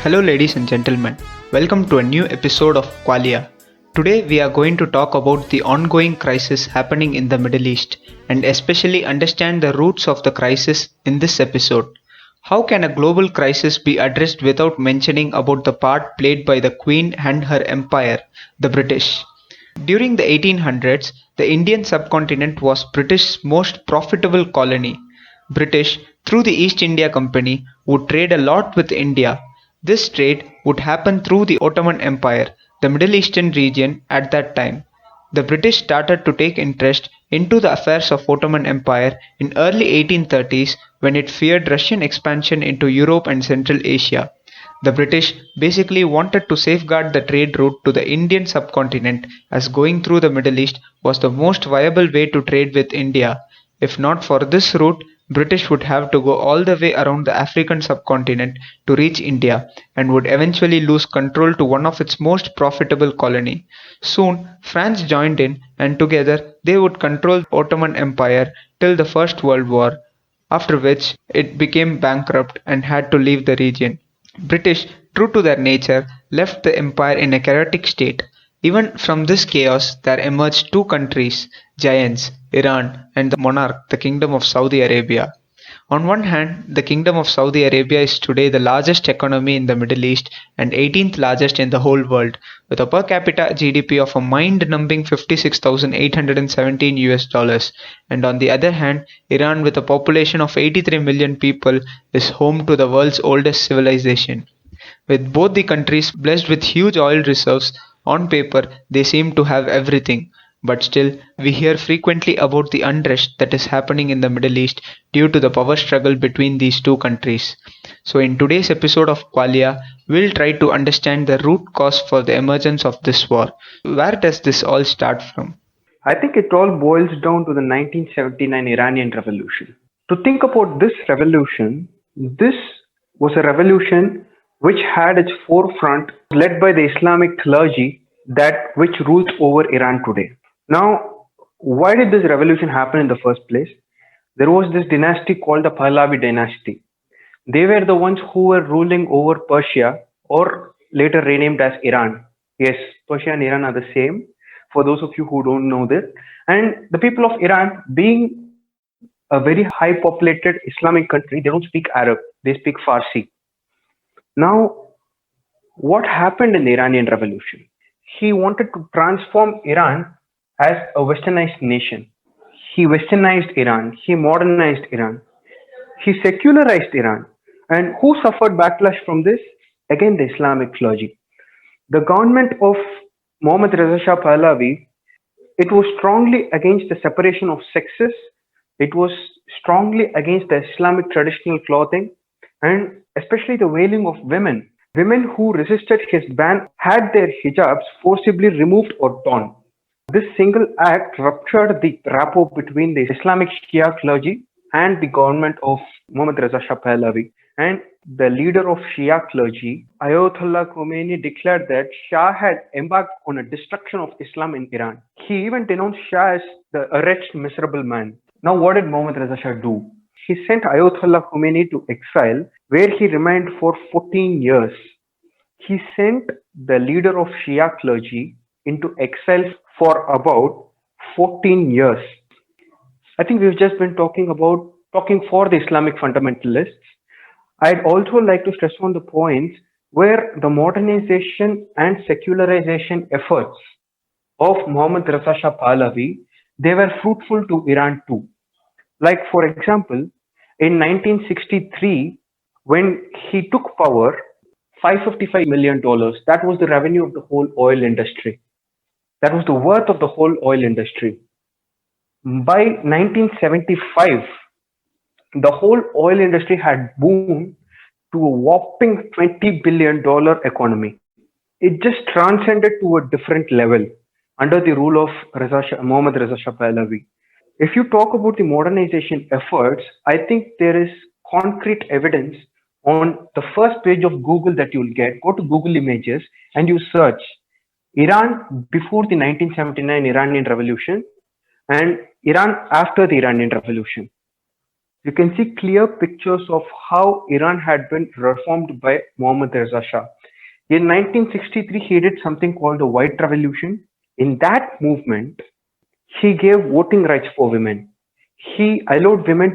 Hello, ladies and gentlemen. Welcome to a new episode of Qualia. Today, we are going to talk about the ongoing crisis happening in the Middle East and especially understand the roots of the crisis in this episode. How can a global crisis be addressed without mentioning about the part played by the Queen and her empire, the British? During the 1800s, the Indian subcontinent was British's most profitable colony. British, through the East India Company, would trade a lot with India. This trade would happen through the Ottoman Empire, the Middle Eastern region at that time. The British started to take interest into the affairs of Ottoman Empire in early 1830s when it feared Russian expansion into Europe and Central Asia. The British basically wanted to safeguard the trade route to the Indian subcontinent as going through the Middle East was the most viable way to trade with India. If not for this route, British would have to go all the way around the African subcontinent to reach India and would eventually lose control to one of its most profitable colony. Soon, France joined in and together they would control the Ottoman Empire till the First World War, after which it became bankrupt and had to leave the region. British, true to their nature, left the empire in a chaotic state. Even from this chaos there emerged two countries, giants, Iran and the monarch, the Kingdom of Saudi Arabia. On one hand, the Kingdom of Saudi Arabia is today the largest economy in the Middle East and 18th largest in the whole world, with a per capita GDP of a mind-numbing 56,817 US dollars. And on the other hand, Iran, with a population of 83 million people, is home to the world's oldest civilization. With both the countries blessed with huge oil reserves, on paper they seem to have everything. But still, we hear frequently about the unrest that is happening in the Middle East due to the power struggle between these two countries. So in today's episode of Qualia, we'll try to understand the root cause for the emergence of this war. Where does this all start from? I think it all boils down to the 1979 Iranian Revolution. To think about this revolution, this was a revolution which had its forefront led by the Islamic clergy that which rules over Iran today. Now, why did this revolution happen in the first place? There was this dynasty called the Pahlavi dynasty. They were the ones who were ruling over Persia, or later renamed as Iran. Yes, Persia and Iran are the same, for those of you who don't know this. And the people of Iran, being a very high populated Islamic country, they don't speak Arab, they speak Farsi. Now, what happened in the Iranian Revolution? He wanted to transform Iran as a westernized nation. He westernized Iran, he modernized Iran, he secularized Iran. And who suffered backlash from this? Again, the Islamic clergy. The government of Mohammad Reza Shah Pahlavi, it was strongly against the separation of sexes, it was strongly against the Islamic traditional clothing, and especially the veiling of women. Women who resisted his ban had their hijabs forcibly removed or torn. This single act ruptured the rapport between the Islamic Shia clergy and the government of Mohammad Reza Shah Pahlavi. And the leader of Shia clergy, Ayatollah Khomeini, declared that Shah had embarked on a destruction of Islam in Iran. He even denounced Shah as the wretched, miserable man. Now, what did Mohammad Reza Shah do? He sent Ayatollah Khomeini to exile, where he remained for 14 years. He sent the leader of Shia clergy into exile for about 14 years. I think we've just been talking for the Islamic fundamentalists. I'd also like to stress on the points where the modernization and secularization efforts of Mohammad Reza Shah Pahlavi, they were fruitful to Iran too. Like, for example, in 1963, when he took power, $555 million, that was the revenue of the whole oil industry. That was the worth of the whole oil industry. By 1975, the whole oil industry had boomed to a whopping $20 billion economy. It just transcended to a different level under the rule of Mohammad Reza Shah Pahlavi. If you talk about the modernization efforts, I think there is concrete evidence on the first page of Google that you'll get. Go to Google Images and you search Iran before the 1979 Iranian Revolution and Iran after the Iranian Revolution. You can see clear pictures of how Iran had been reformed by Mohammad Reza Shah. In 1963, he did something called the White Revolution. In that movement, he gave voting rights for women. He allowed women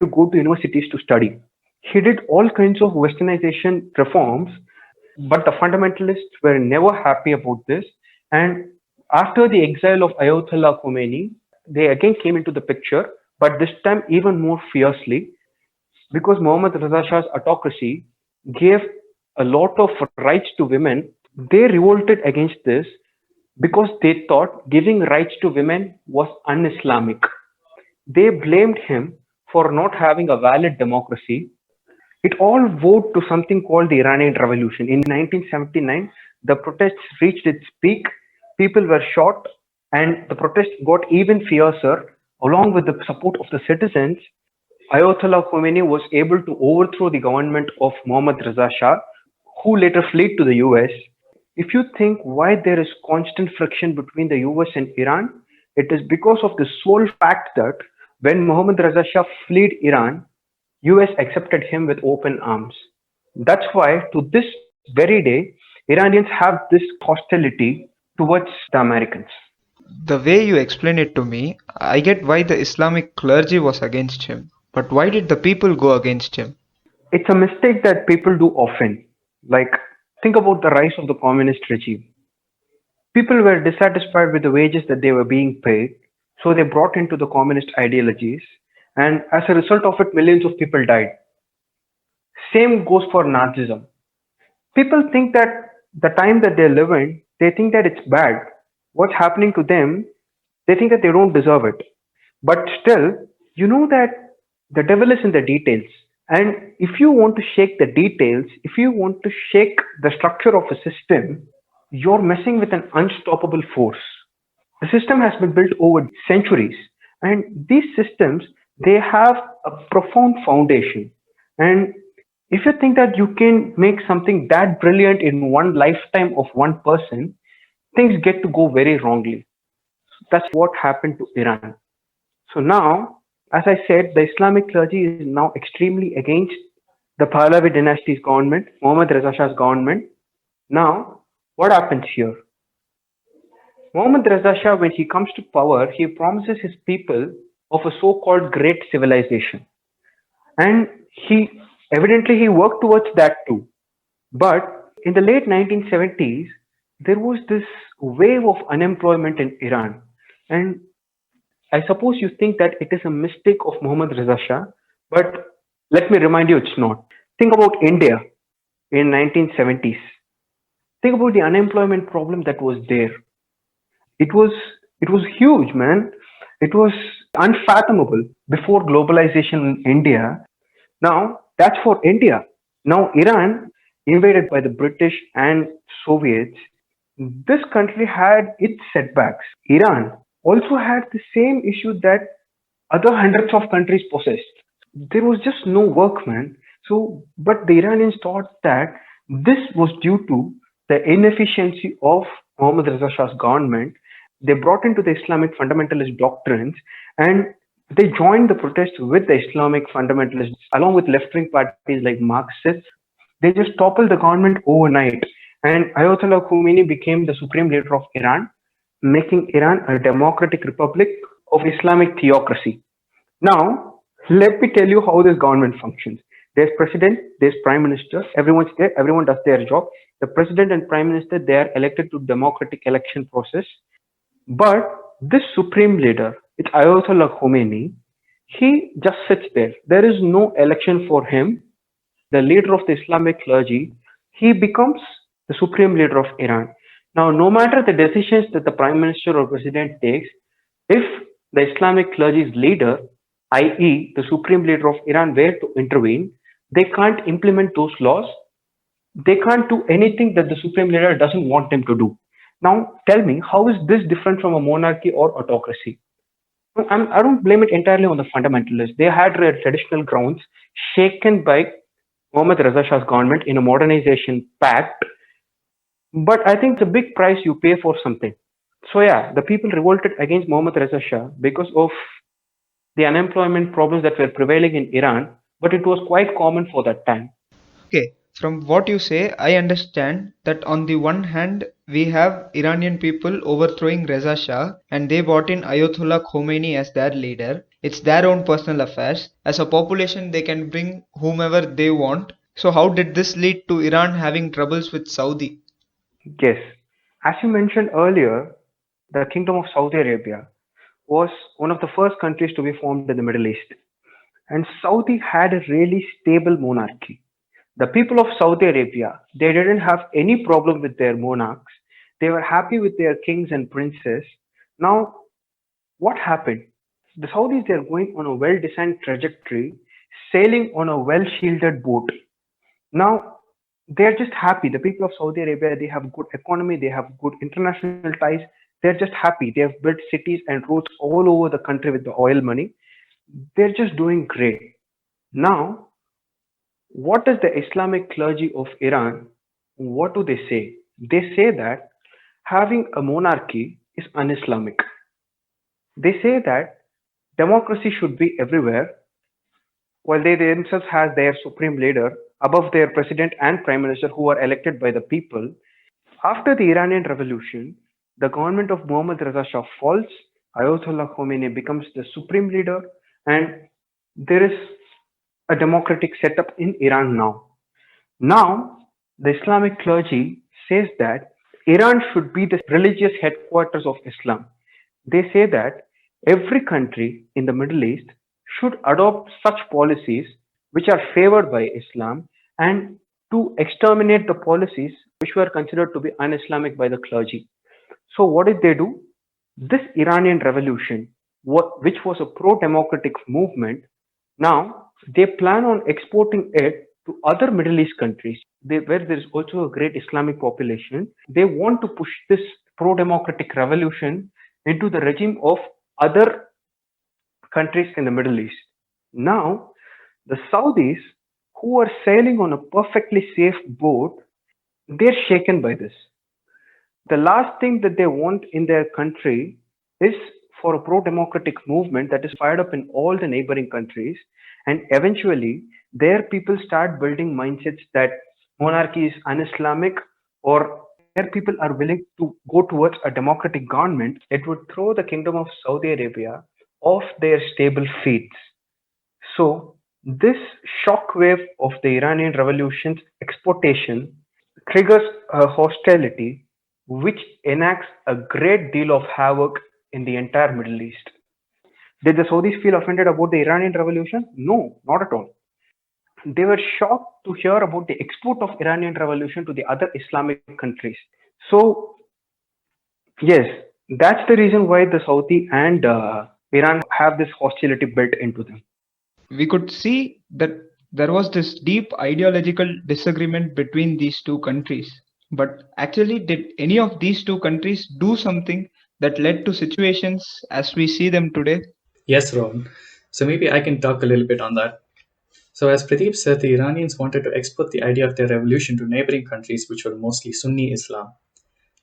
to go to universities to study. He did all kinds of westernization reforms, but the fundamentalists were never happy about this. And after the exile of Ayatollah Khomeini, they again came into the picture, but this time even more fiercely, because Mohammad Reza Shah's autocracy gave a lot of rights to women. They revolted against this because they thought giving rights to women was un-Islamic. They blamed him for not having a valid democracy. It all vowed to something called the Iranian Revolution. In 1979, the protests reached its peak, people were shot, and the protests got even fiercer. Along with the support of the citizens, Ayatollah Khomeini was able to overthrow the government of Mohammad Reza Shah, who later fled to the US. If you think why there is constant friction between the US and Iran, it is because of the sole fact that when Mohammad Reza Shah fled Iran, US accepted him with open arms. That's why to this very day, Iranians have this hostility towards the Americans. The way you explain it to me, I get why the Islamic clergy was against him. But why did the people go against him? It's a mistake that people do often. Like, think about the rise of the communist regime. People were dissatisfied with the wages that they were being paid, so they brought into the communist ideologies, and as a result of it, millions of people died. Same goes for Nazism. People think that the time that they live in, they think that it's bad. What's happening to them, they think that they don't deserve it. But still, you know that the devil is in the details. And if you want to shake the details, if you want to shake the structure of a system, you're messing with an unstoppable force. The system has been built over centuries, and these systems, they have a profound foundation. And if you think that you can make something that brilliant in one lifetime of one person, things get to go very wrongly. That's what happened to Iran. So now, as I said, the Islamic clergy is now extremely against the Pahlavi dynasty's government, Mohammad Reza Shah's government. Now, what happens here? Mohammad Reza Shah, when he comes to power, he promises his people of a so-called great civilization. And he worked towards that too. But in the late 1970s, there was this wave of unemployment in Iran. And I suppose you think that it is a mistake of Mohammad Reza Shah, but let me remind you it's not. Think about India in 1970s. Think about the unemployment problem that was there. It was it was huge, man. It was unfathomable before globalization in India. Now that's for India. Now Iran, invaded by the British and Soviets, this country had its setbacks. Iran also had the same issue that other hundreds of countries possessed. There was just no work, man. So, but the Iranians thought that this was due to the inefficiency of Mohammad Reza Shah's government. They brought into the Islamic fundamentalist doctrines, and they joined the protests with the Islamic fundamentalists along with left-wing parties like Marxists. They just toppled the government overnight, and Ayatollah Khomeini became the supreme leader of Iran, making Iran a democratic republic of Islamic theocracy. Now, let me tell you how this government functions. There's president, there's prime minister, everyone's there, everyone does their job. The president and prime minister, they are elected to democratic election process. But this supreme leader, it's Ayatollah Khomeini, he just sits there. There is no election for him. The leader of the Islamic clergy, he becomes the supreme leader of Iran. Now, no matter the decisions that the prime minister or president takes, if the Islamic clergy's leader, i.e., the supreme leader of Iran, were to intervene, they can't implement those laws. They can't do anything that the supreme leader doesn't want them to do. Now, tell me, how is this different from a monarchy or autocracy? I don't blame it entirely on the fundamentalists. They had their traditional grounds shaken by Mohammad Reza Shah's government in a modernization pact. But I think it's a big price you pay for something. So yeah, the people revolted against Mohammad Reza Shah because of the unemployment problems that were prevailing in Iran, but it was quite common for that time. Okay, from what you say, I understand that on the one hand, we have Iranian people overthrowing Reza Shah and they brought in Ayatollah Khomeini as their leader. It's their own personal affairs. As a population, they can bring whomever they want. So, how did this lead to Iran having troubles with Saudi? Yes, as you mentioned earlier, the Kingdom of Saudi Arabia was one of the first countries to be formed in the Middle East. And Saudi had a really stable monarchy. The people of Saudi Arabia, they didn't have any problem with their monarchs. They were happy with their kings and princes. Now, what happened? The Saudis, they are going on a well-designed trajectory, sailing on a well-shielded boat. Now, they're just happy. The people of Saudi Arabia, they have good economy, they have good international ties. They're just happy. They have built cities and roads all over the country with the oil money. They're just doing great. Now, what does the Islamic clergy of Iran, what do they say? They say that having a monarchy is un-Islamic. They say that democracy should be everywhere, while they themselves have their supreme leader above their president and prime minister who are elected by the people. After the Iranian Revolution, the government of Mohammad Reza Shah falls, Ayatollah Khomeini becomes the supreme leader, and there is a democratic setup in Iran now. Now, the Islamic clergy says that Iran should be the religious headquarters of Islam. They say that every country in the Middle East should adopt such policies which are favored by Islam and to exterminate the policies which were considered to be un-Islamic by the clergy. So what did they do? This Iranian revolution, which was a pro-democratic movement, now they plan on exporting it to other Middle East countries where there is also a great Islamic population. They want to push this pro-democratic revolution into the regime of other countries in the Middle East. Now, the Saudis, who are sailing on a perfectly safe boat, they're shaken by this. The last thing that they want in their country is for a pro-democratic movement that is fired up in all the neighboring countries, and eventually their people start building mindsets that monarchy is un-Islamic, or their people are willing to go towards a democratic government. It would throw the Kingdom of Saudi Arabia off their stable feet. So this shockwave of the Iranian Revolution's exportation triggers a hostility which enacts a great deal of havoc in the entire Middle East. Did the Saudis feel offended about the Iranian Revolution? No, not at all. They were shocked to hear about the export of Iranian Revolution to the other Islamic countries. So, yes, that's the reason why the Saudi and Iran have this hostility built into them. We could see that there was this deep ideological disagreement between these two countries. But actually, did any of these two countries do something that led to situations as we see them today? Yes, Ron. So maybe I can talk a little bit on that. So, as Pradeep said, the Iranians wanted to export the idea of their revolution to neighboring countries which were mostly Sunni Islam.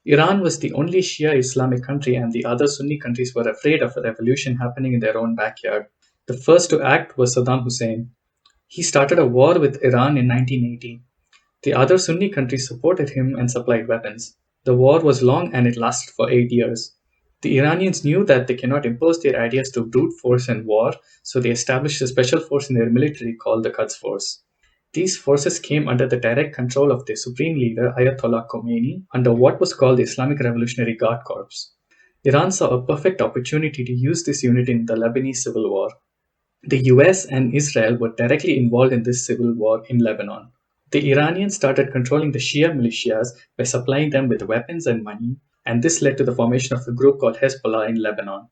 Iran was the only Shia Islamic country, and the other Sunni countries were afraid of a revolution happening in their own backyard. The first to act was Saddam Hussein. He started a war with Iran in 1980. The other Sunni countries supported him and supplied weapons. The war was long and it lasted for 8 years. The Iranians knew that they cannot impose their ideas to brute force and war, so they established a special force in their military called the Quds Force. These forces came under the direct control of their supreme leader Ayatollah Khomeini under what was called the Islamic Revolutionary Guard Corps. Iran saw a perfect opportunity to use this unit in the Lebanese civil war. The US and Israel were directly involved in this civil war in Lebanon. The Iranians started controlling the Shia militias by supplying them with weapons and money, and this led to the formation of a group called Hezbollah in Lebanon.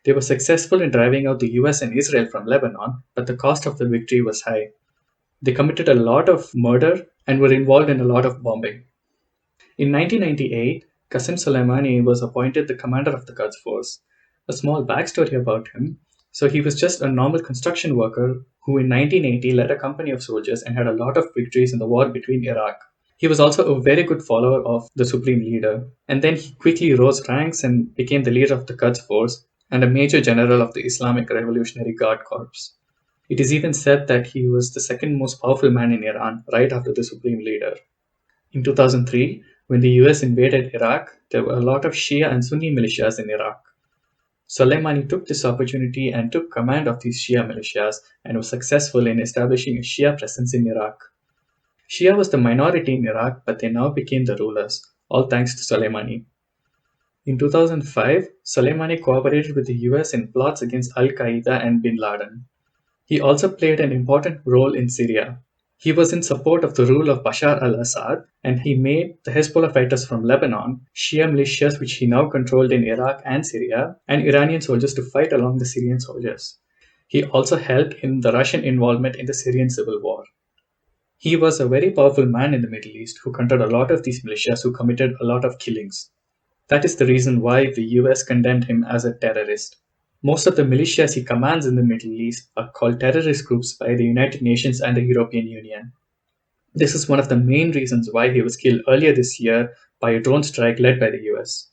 They were successful in driving out the US and Israel from Lebanon, but the cost of the victory was high. They committed a lot of murder and were involved in a lot of bombing. In 1998, Qasem Soleimani was appointed the commander of the Quds Force. A small backstory about him. So he was just a normal construction worker who in 1980 led a company of soldiers and had a lot of victories in the war between Iraq. He was also a very good follower of the supreme leader, and then he quickly rose ranks and became the leader of the Quds Force. and a major general of the Islamic Revolutionary Guard Corps. It is even said that he was the second most powerful man in Iran, right after the supreme leader. In 2003, when the US invaded Iraq, there were a lot of Shia and Sunni militias in Iraq. Soleimani took this opportunity and took command of these Shia militias and was successful in establishing a Shia presence in Iraq. Shia was the minority in Iraq, but they now became the rulers, all thanks to Soleimani. In 2005, Soleimani cooperated with the US in plots against Al-Qaeda and bin Laden. He also played an important role in Syria. He was in support of the rule of Bashar al-Assad, and he made the Hezbollah fighters from Lebanon, Shia militias which he now controlled in Iraq and Syria, and Iranian soldiers to fight along the Syrian soldiers. He also helped in the Russian involvement in the Syrian civil war. He was a very powerful man in the Middle East who controlled a lot of these militias who committed a lot of killings. That is the reason why the US condemned him as a terrorist. Most of the militias he commands in the Middle East are called terrorist groups by the United Nations and the European Union. This is one of the main reasons why he was killed earlier this year by a drone strike led by the US.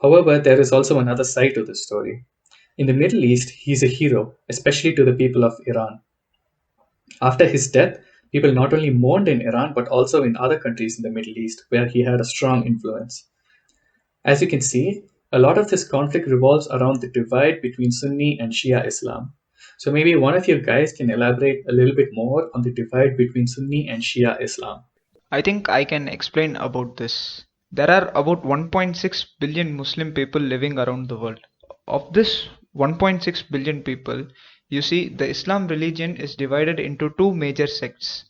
However, there is also another side to this story. In the Middle East, he is a hero, especially to the people of Iran. After his death, people not only mourned in Iran but also in other countries in the Middle East where he had a strong influence. As you can see, a lot of this conflict revolves around the divide between Sunni and Shia Islam. So maybe one of you guys can elaborate a little bit more on the divide between Sunni and Shia Islam. I think I can explain about this. There are about 1.6 billion Muslim people living around the world. Of this 1.6 billion people, you see the Islam religion is divided into two major sects.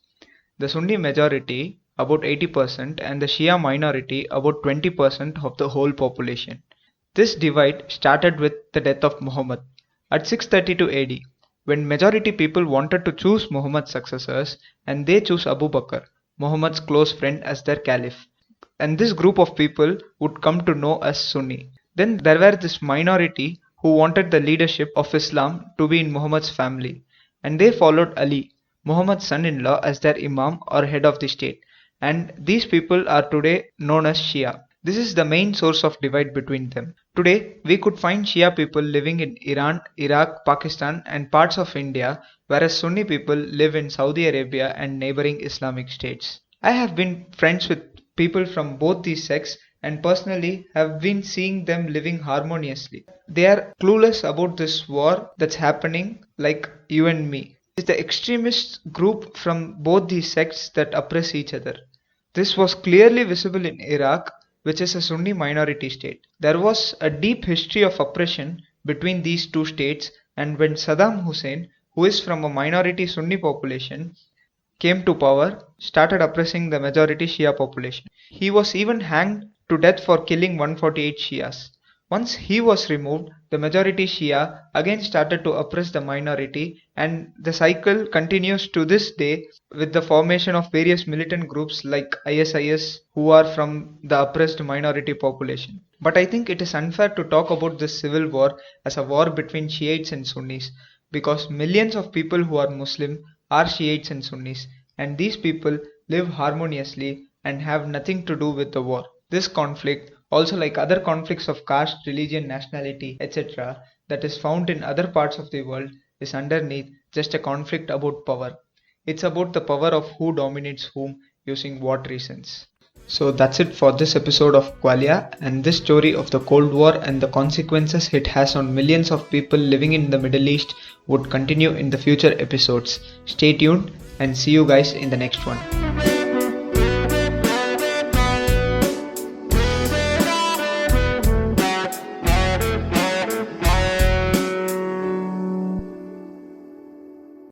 The Sunni majority, about 80%, and the Shia minority, about 20% of the whole population. This divide started with the death of Muhammad at 632 AD, when majority people wanted to choose Muhammad's successors and they chose Abu Bakr, Muhammad's close friend, as their caliph. And this group of people would come to know as Sunni. Then there were this minority who wanted the leadership of Islam to be in Muhammad's family, and they followed Ali, Muhammad's son-in-law, as their imam or head of the state. And these people are today known as Shia. This is the main source of divide between them. Today, we could find Shia people living in Iran, Iraq, Pakistan and parts of India, whereas Sunni people live in Saudi Arabia and neighboring Islamic states. I have been friends with people from both these sects and personally have been seeing them living harmoniously. They are clueless about this war that's happening like you and me. It's the extremist group from both these sects that oppress each other. This was clearly visible in Iraq, which is a Sunni minority state. There was a deep history of oppression between these two states, and when Saddam Hussein, who is from a minority Sunni population, came to power, started oppressing the majority Shia population. He was even hanged to death for killing 148 Shias. Once he was removed, the majority Shia again started to oppress the minority, and the cycle continues to this day with the formation of various militant groups like ISIS who are from the oppressed minority population. But I think it is unfair to talk about this civil war as a war between Shiites and Sunnis, because millions of people who are Muslim are Shiites and Sunnis, and these people live harmoniously and have nothing to do with the war. This conflict, also like other conflicts of caste, religion, nationality, etc., that is found in other parts of the world, is underneath just a conflict about power. It's about the power of who dominates whom using what reasons. So that's it for this episode of Qualia and this story of the Cold War and the consequences it has on millions of people living in the Middle East would continue in the future episodes. Stay tuned and see you guys in the next one.